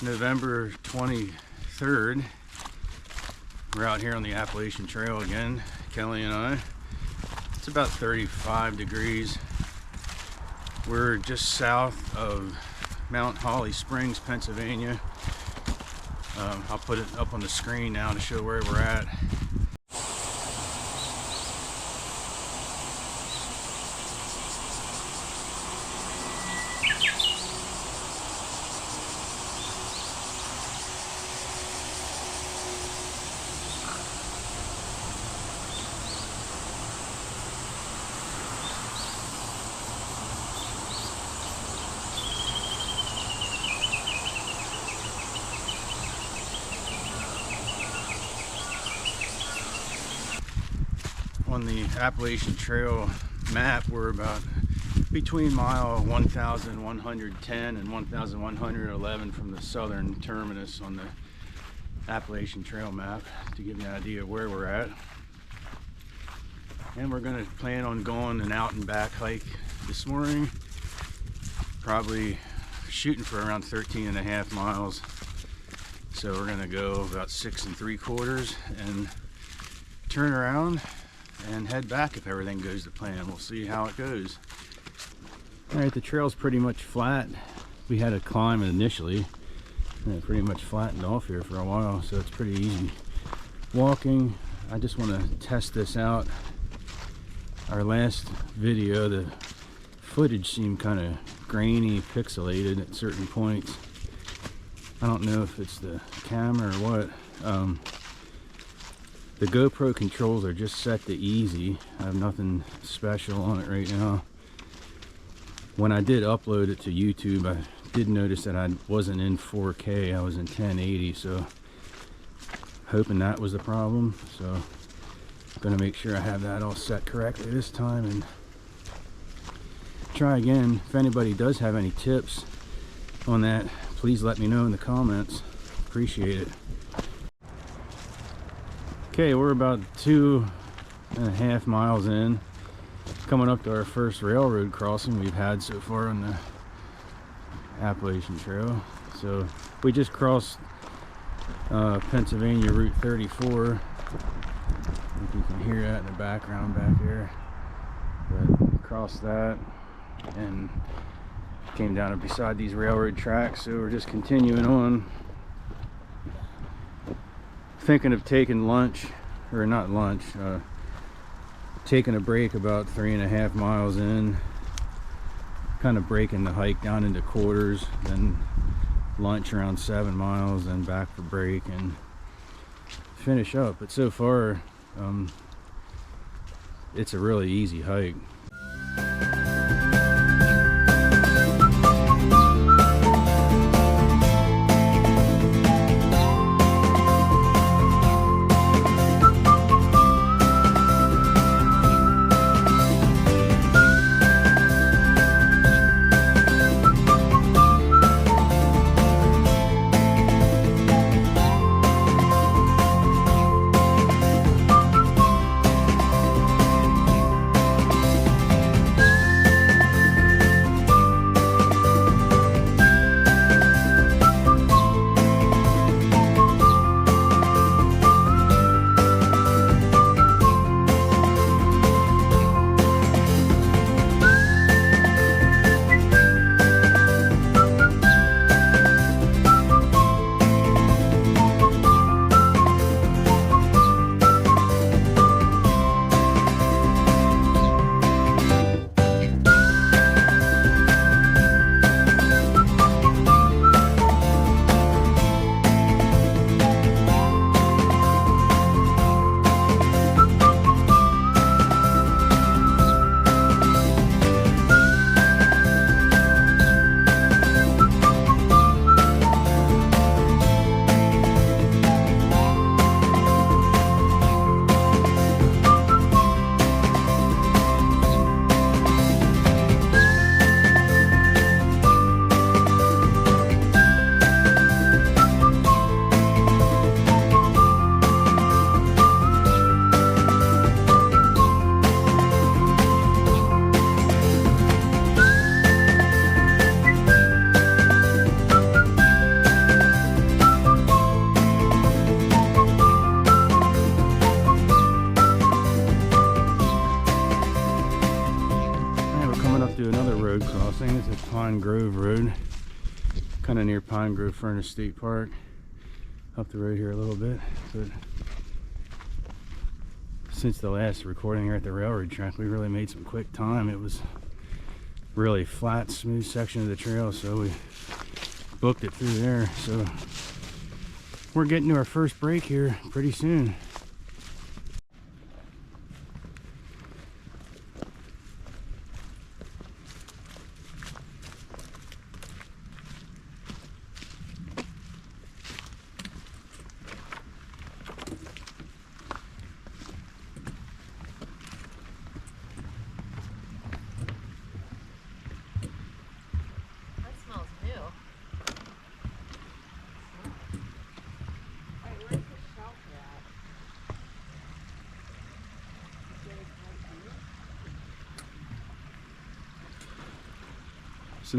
It's November 23rd. We're out here on the Appalachian Trail again, Kelly and I. It's about 35 degrees. We're just south of Mount Holly Springs, Pennsylvania. I'll put it up on the screen now to show where we're at. On the Appalachian Trail map, we're about between mile 1110 and 1111 from the southern terminus on the Appalachian Trail map, to give you an idea of where we're at. And we're going to plan on going an out and back hike this morning, probably shooting for around 13.5 miles. So we're going to go about 6 3/4 and turn around and head back if everything goes to plan. We'll see how it goes. Alright, the trail's pretty much flat. We had to climb it initially, and it pretty much flattened off here for a while, so it's pretty easy walking. I just want to test this out. Our last video, the footage seemed kind of grainy, pixelated at certain points. I don't know if it's the camera or what. The GoPro controls are just set to easy. I have nothing special on it right now. When I did upload it to YouTube, I did notice that I wasn't in 4K, I was in 1080, so hoping that was the problem. So I'm gonna make sure I have that all set correctly this time and try again. If anybody does have any tips on that, please let me know in the comments. Appreciate it. Okay, we're about 2.5 miles in, coming up to our first railroad crossing we've had so far on the Appalachian Trail. So we just crossed Pennsylvania Route 34. I think you can hear that in the background back there. But crossed that and came down beside these railroad tracks, so we're just continuing on. Thinking of taking lunch, or not lunch, taking a break about 3.5 miles in, kind of breaking the hike down into quarters, then lunch around 7 miles, then back for break and finish up. But so far it's a really easy hike. do another road crossing. It's at Pine Grove Road, kind of near Pine Grove Furnace State Park. Up the road here a little bit, but since the last recording here at the railroad track, we really made some quick time. It was really flat, smooth section of the trail, so we booked it through there. So we're getting to our first break here pretty soon.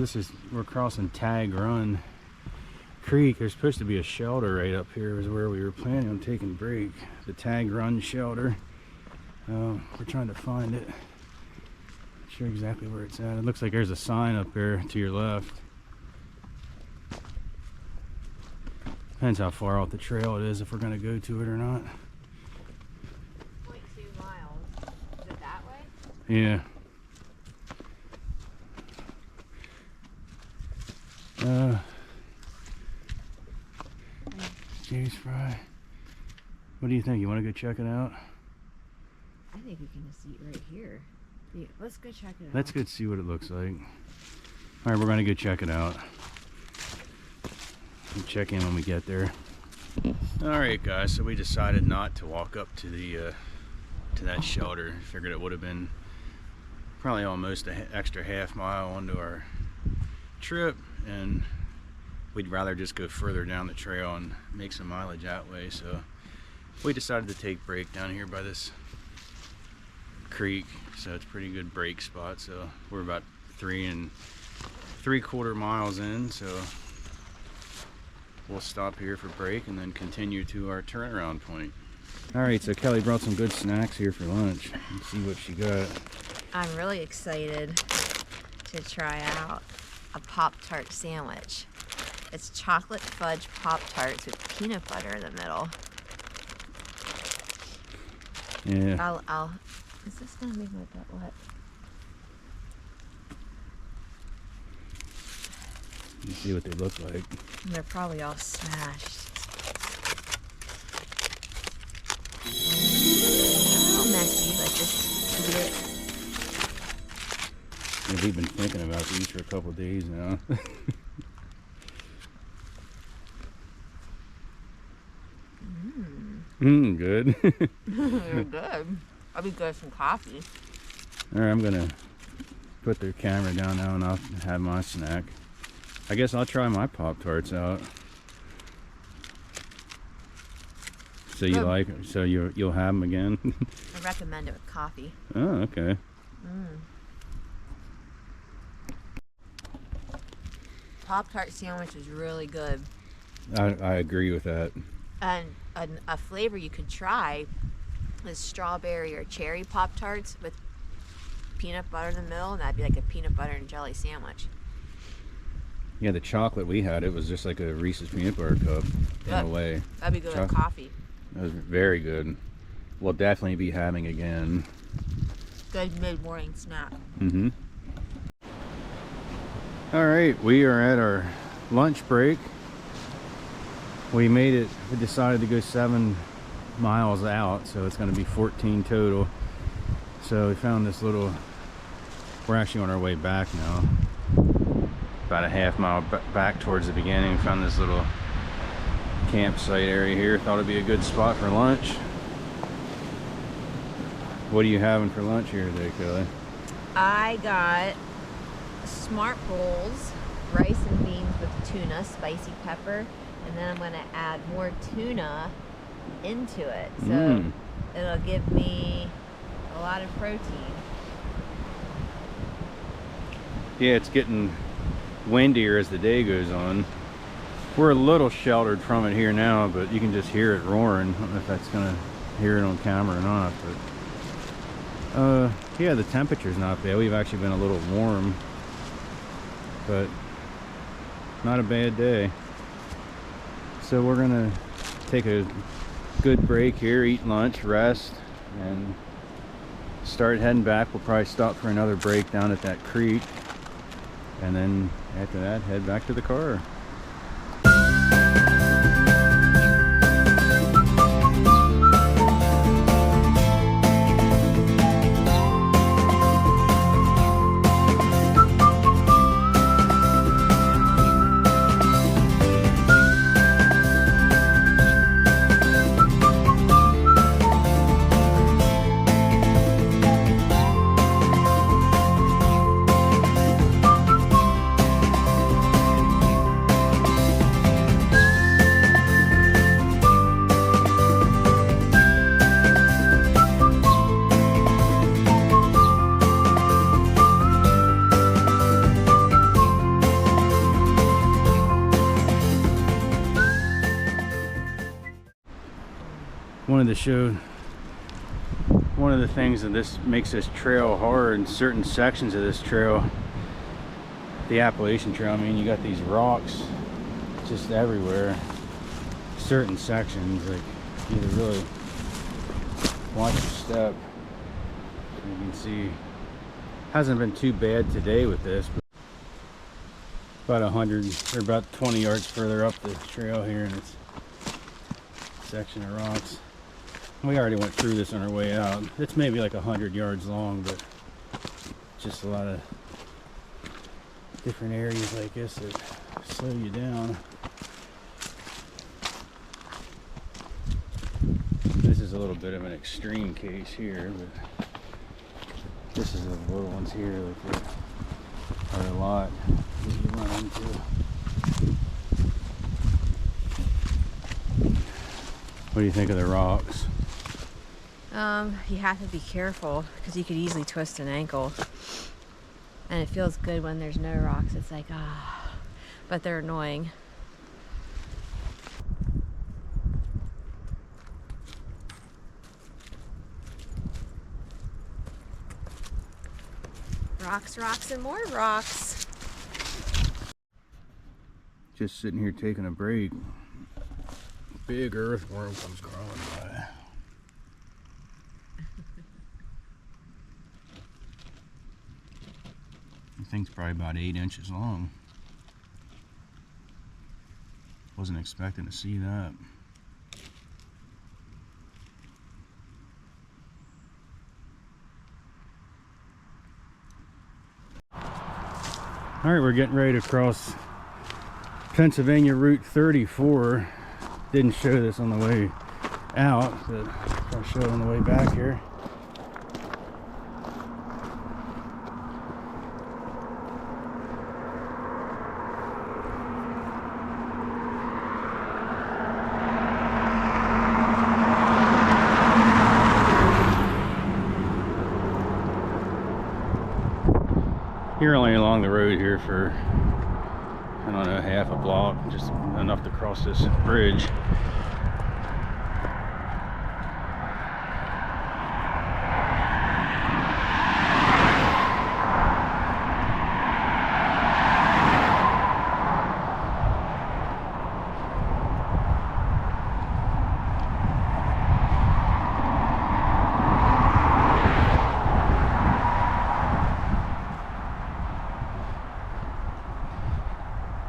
So we're crossing Tag Run Creek. There's supposed to be a shelter right up here is where we were planning on taking a break. The Tag Run shelter. We're trying to find it. Not sure exactly where it's at. It looks like there's a sign up there to your left. Depends how far out the trail it is, if we're going to go to it or not. 0.2 miles. Is it that way? Yeah. James Fry. What do you think? You want to go check it out? I think we can just eat right here. Yeah, let's go check it out. Let's go see what it looks like. Alright, we're going to go check it out. We'll check in when we get there. Alright guys, so we decided not to walk up to the to that shelter. Figured it would have been probably almost an extra half mile onto our trip, and we'd rather just go further down the trail and make some mileage that way. So we decided to take a break down here by this creek. So it's a pretty good break spot. So we're about 3 3/4 miles in, so we'll stop here for break and then continue to our turnaround point. All right, so Kelly brought some good snacks here for lunch. Let's see what she got. I'm really excited to try out a Pop Tart sandwich. It's chocolate fudge Pop Tarts with peanut butter in the middle. Yeah. Is this gonna make my butt wet? You see what they look like. They're probably all smashed. A little messy, but just eat it. Yeah, we've been thinking about these for a couple days now. Good. They're good. I'll be good with some coffee. All right, I'm gonna put the camera down now and I'll have my snack. I guess I'll try my Pop Tarts out. So you like? So you'll have them again? I recommend it with coffee. Oh, okay. Pop Tart sandwich is really good. I agree with that. And a flavor you could try is strawberry or cherry Pop Tarts with peanut butter in the middle, and that'd be like a peanut butter and jelly sandwich. Yeah, the chocolate we had, it was just like a Reese's peanut butter cup in a way. That'd be good with coffee. That was very good. We'll definitely be having again. Good mid-morning snack. All right, we are at our lunch break. We made it. We decided to go 7 miles out, so it's going to be 14 total. So we found this little. We're actually on our way back now. About a half mile back towards the beginning. We found this little campsite area here. Thought it'd be a good spot for lunch. What are you having for lunch here today, Kelly? I got Smart Bowls, rice and beans with tuna, spicy pepper, and then I'm going to add more tuna into it. So it'll give me a lot of protein. Yeah, it's getting windier as the day goes on. We're a little sheltered from it here now, but you can just hear it roaring. I don't know if that's gonna hear it on camera or not, but Yeah, the temperature's not bad. We've actually been a little warm, but not a bad day. So we're gonna take a good break here, eat lunch, rest, and start heading back. We'll probably stop for another break down at that creek, and then after that head back to the car. One of the things that this makes this trail hard in certain sections of this trail, the Appalachian Trail, I mean, you got these rocks just everywhere. Certain sections, like, you have to really watch your step. You can see, hasn't been too bad today with this, but about 100 or about 20 yards further up the trail here, and it's a section of rocks. We already went through this on our way out. It's maybe like 100 yards long, but just a lot of different areas like this that slow you down. This is a little bit of an extreme case here, but this is the little ones here like there are a lot that you run into. What do you think of the rocks? You have to be careful because you could easily twist an ankle. And it feels good when there's no rocks. It's like, but they're annoying. Rocks, rocks, and more rocks. Just sitting here taking a break. Big earthworm comes crawling by. The thing's probably about 8 inches long. Wasn't expecting to see that. All right, we're getting ready to cross Pennsylvania Route 34. Didn't show this on the way out, but I'll show it on the way back here. You're only along the road here for, I don't know, half a block, just enough to cross this bridge.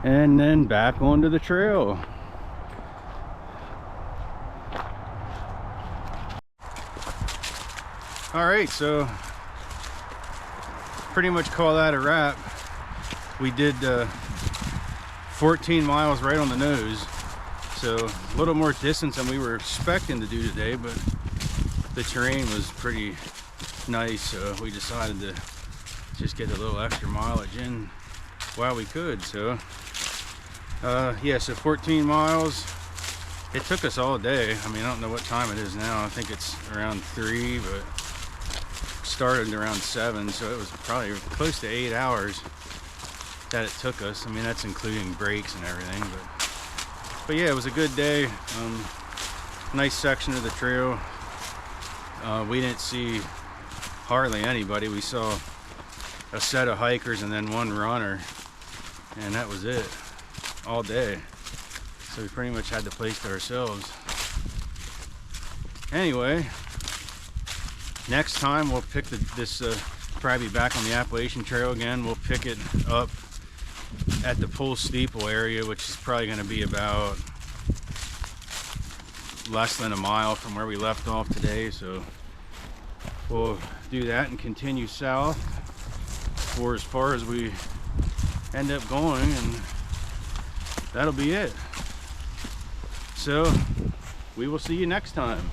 And then back onto the trail. All right, so pretty much call that a wrap. We did 14 miles right on the nose, so a little more distance than we were expecting to do today, but the terrain was pretty nice, so we decided to just get a little extra mileage in while we could. So yeah, so 14 miles. It took us all day. I mean, I don't know what time it is now. I think it's around 3, but started around 7, so it was probably close to 8 hours that it took us. I mean, that's including breaks and everything, but yeah, it was a good day. Nice section of the trail. We didn't see hardly anybody. We saw a set of hikers and then one runner, and that was it all day. So we pretty much had the place to ourselves. Anyway, next time we'll pick this probably back on the Appalachian Trail again. We'll pick it up at the Pole Steeple area, which is probably going to be about less than a mile from where we left off today. So we'll do that and continue south for as far as we end up going, and that'll be it. So we will see you next time.